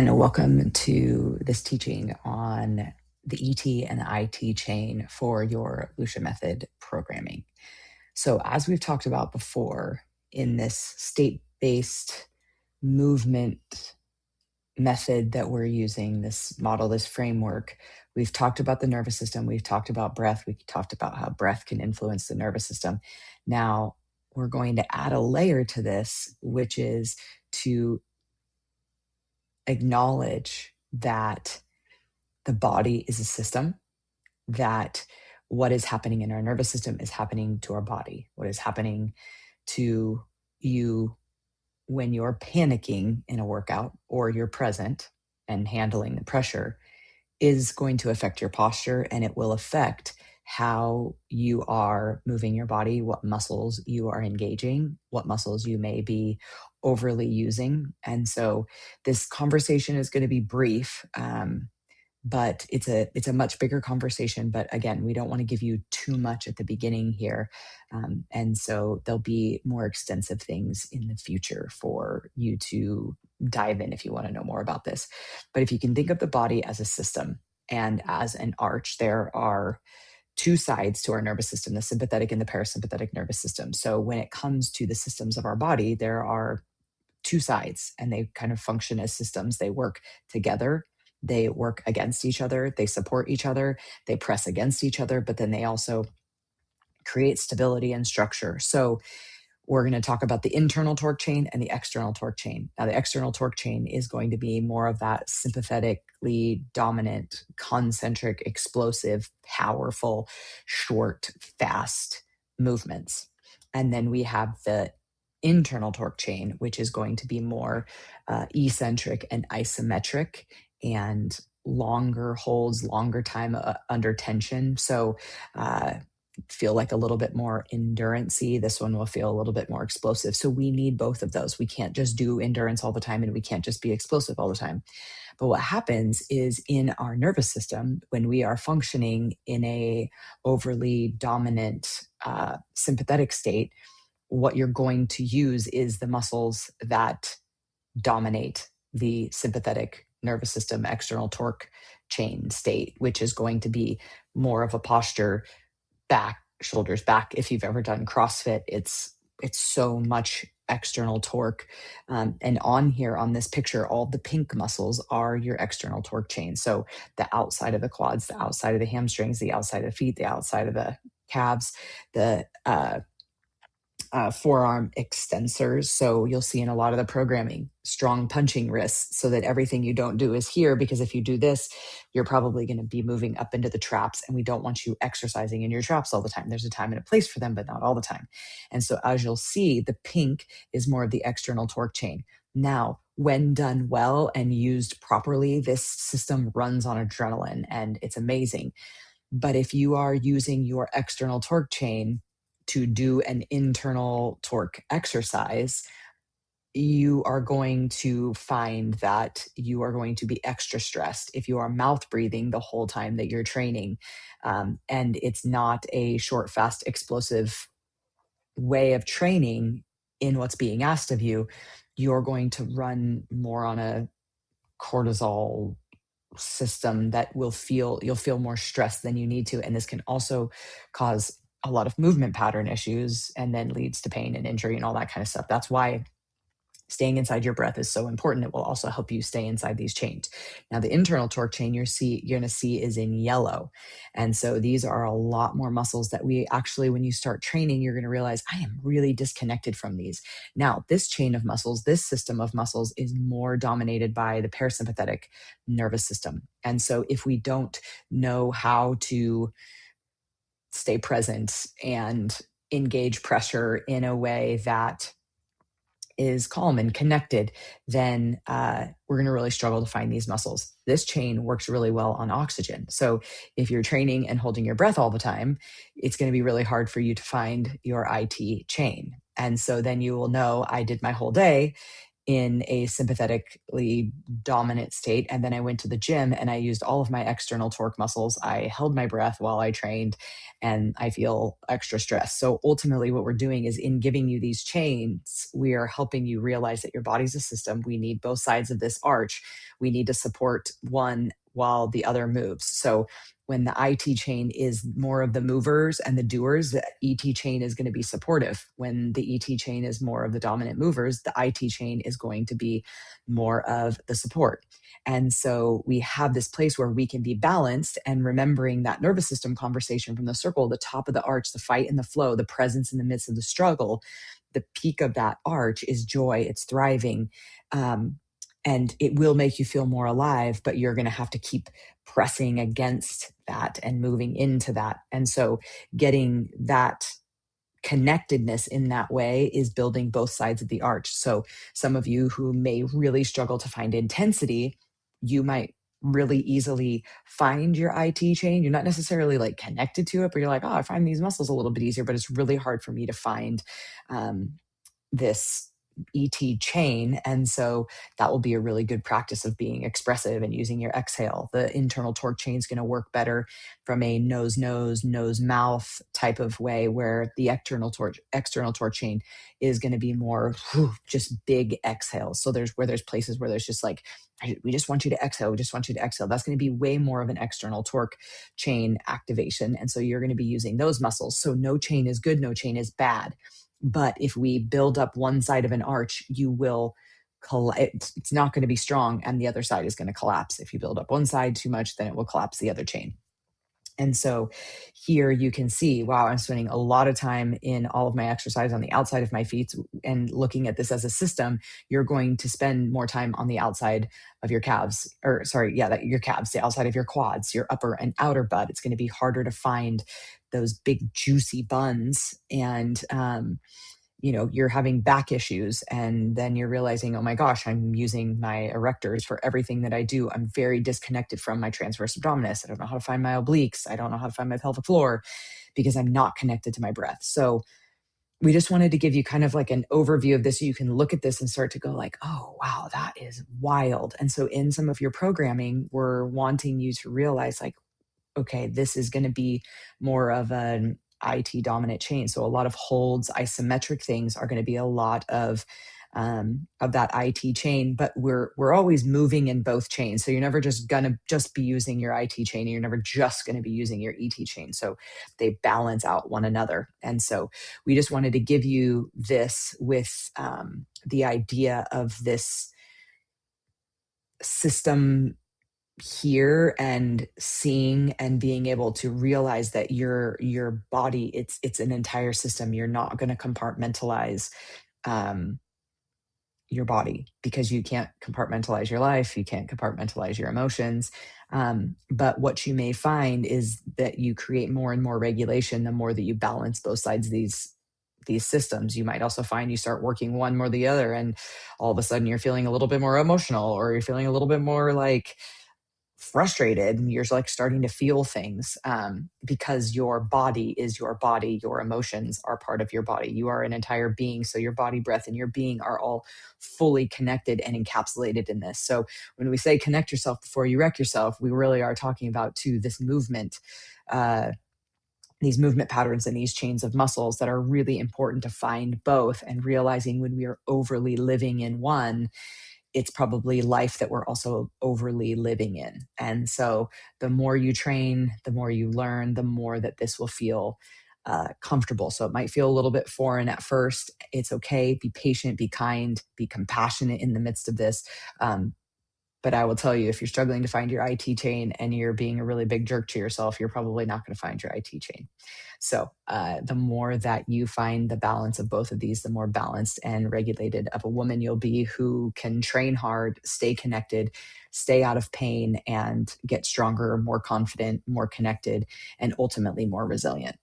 and welcome to this teaching on the ET and the IT chain for your Lüsha method programming. So as we've talked about before, in this state-based movement method that we're using, this model, this framework, we've talked about the nervous system, we've talked about breath, we've talked about how breath can influence the nervous system. Now, we're going to add a layer to this, which is to acknowledge that the body is a system, that what is happening in our nervous system is happening to our body. What is happening to you when you're panicking in a workout or you're present and handling the pressure is going to affect your posture, and it will affect how you are moving your body, what muscles you are engaging, what muscles you may be overly using. And so this conversation is going to be brief, but it's a much bigger conversation. But again, we don't want to give you too much at the beginning here, and so there'll be more extensive things in the future for you to dive in if you want to know more about this. But if you can think of the body as a system and as an arch, there are two sides to our nervous system, the sympathetic and the parasympathetic nervous system. So when it comes to the systems of our body, there are two sides, and they kind of function as systems. They work together, they work against each other, they support each other, they press against each other, but then they also create stability and structure. So we're going to talk about the internal torque chain and the external torque chain. Now, the external torque chain is going to be more of that sympathetically dominant, concentric, explosive, powerful, short, fast movements. And then we have the internal torque chain, which is going to be more eccentric and isometric and longer holds, longer time under tension. So, feel like a little bit more endurance-y. This one will feel a little bit more explosive. So we need both of those. We can't just do endurance all the time, and we can't just be explosive all the time. But what happens is in our nervous system, when we are functioning in a overly dominant sympathetic state, what you're going to use is the muscles that dominate the sympathetic nervous system external torque chain state, which is going to be more of a posture, back, shoulders back. If you've ever done CrossFit, it's so much external torque. And on here on this picture, all the pink muscles are your external torque chain. So the outside of the quads, the outside of the hamstrings, the outside of the feet, the outside of the calves, the forearm extensors. So you'll see in a lot of the programming, strong punching wrists, so that everything you don't do is here, because if you do this, you're probably going to be moving up into the traps, and we don't want you exercising in your traps all the time. There's a time and a place for them, but not all the time. And so as you'll see, the pink is more of the external torque chain. Now, when done well and used properly, this system runs on adrenaline, and it's amazing. But if you are using your external torque chain to do an internal torque exercise, you are going to find that you are going to be extra stressed if you are mouth breathing the whole time that you're training. And it's not a short, fast, explosive way of training in what's being asked of you. You're going to run more on a cortisol system that you'll feel more stressed than you need to. And this can also cause a lot of movement pattern issues, and then leads to pain and injury and all that kind of stuff. That's why staying inside your breath is so important. It will also help you stay inside these chains. Now, the internal torque chain you're going to see is in yellow. And so these are a lot more muscles that we actually, when you start training, you're going to realize I am really disconnected from these. Now, this chain of muscles, this system of muscles is more dominated by the parasympathetic nervous system. And so if we don't know how to stay present and engage pressure in a way that is calm and connected, then we're going to really struggle to find these muscles. This chain works really well on oxygen. So if you're training and holding your breath all the time, it's going to be really hard for you to find your IT chain. And so then you will know, I did my whole day in a sympathetically dominant state. And then I went to the gym and I used all of my external torque muscles. I held my breath while I trained and I feel extra stressed. So ultimately, what we're doing is in giving you these chains, we are helping you realize that your body's a system. We need both sides of this arch. We need to support one while the other moves. So when the IT chain is more of the movers and the doers, the ET chain is going to be supportive. When the ET chain is more of the dominant movers, the IT chain is going to be more of the support. And so we have this place where we can be balanced and remembering that nervous system conversation from the circle, the top of the arch, the fight and the flow, the presence in the midst of the struggle. The peak of that arch is joy, it's thriving. And it will make you feel more alive, but you're going to have to keep pressing against that and moving into that. And so getting that connectedness in that way is building both sides of the arch. So some of you who may really struggle to find intensity, you might really easily find your IT chain. You're not necessarily like connected to it, but you're like, oh, I find these muscles a little bit easier, but it's really hard for me to find this ET chain. And so that will be a really good practice of being expressive and using your exhale. The internal torque chain is going to work better from a nose, mouth type of way, where the external torque chain is going to be more just big exhales. So there's places where there's just like, we just want you to exhale. We just want you to exhale. That's going to be way more of an external torque chain activation. And so you're going to be using those muscles. So no chain is good. No chain is bad. But if we build up one side of an arch, you will it's not going to be strong and the other side is going to collapse. If you build up one side too much, then it will collapse the other chain. And so here you can see, wow, I'm spending a lot of time in all of my exercise on the outside of my feet and looking at this as a system. You're going to spend more time on the outside of your calves, your calves, the outside of your quads, your upper and outer butt. It's going to be harder to find those big juicy buns. And you're having back issues, and then you're realizing, oh my gosh, I'm using my erectors for everything that I do. I'm very disconnected from my transverse abdominis. I don't know how to find my obliques. I don't know how to find my pelvic floor because I'm not connected to my breath. So we just wanted to give you kind of like an overview of this so you can look at this and start to go like, oh, wow, that is wild. And so in some of your programming, we're wanting you to realize like, okay, this is going to be more of an IT dominant chain. So a lot of holds, isometric things are going to be a lot of that IT chain, but we're always moving in both chains. So you're never just going to just be using your IT chain, and you're never just going to be using your ET chain. So they balance out one another. And so we just wanted to give you this with the idea of this system here, and seeing and being able to realize that your body, it's an entire system. You're not going to compartmentalize your body, because you can't compartmentalize your life, you can't compartmentalize your emotions. But what you may find is that you create more and more regulation the more that you balance both sides of these systems. You might also find you start working one more the other, and all of a sudden you're feeling a little bit more emotional, or you're feeling a little bit more like frustrated, and you're like starting to feel things, because your body is your body. Your emotions are part of your body. You are an entire being. So your body, breath, and your being are all fully connected and encapsulated in this. So when we say connect yourself before you wreck yourself, we really are talking about this movement, these movement patterns and these chains of muscles that are really important to find both, and realizing when we are overly living in one, it's probably life that we're also overly living in. And so the more you train, the more you learn, the more that this will feel comfortable. So it might feel a little bit foreign at first. It's okay. Be patient, be kind, be compassionate in the midst of this. But I will tell you, if you're struggling to find your IT chain and you're being a really big jerk to yourself, you're probably not going to find your IT chain. So the more that you find the balance of both of these, the more balanced and regulated of a woman you'll be, who can train hard, stay connected, stay out of pain, and get stronger, more confident, more connected, and ultimately more resilient.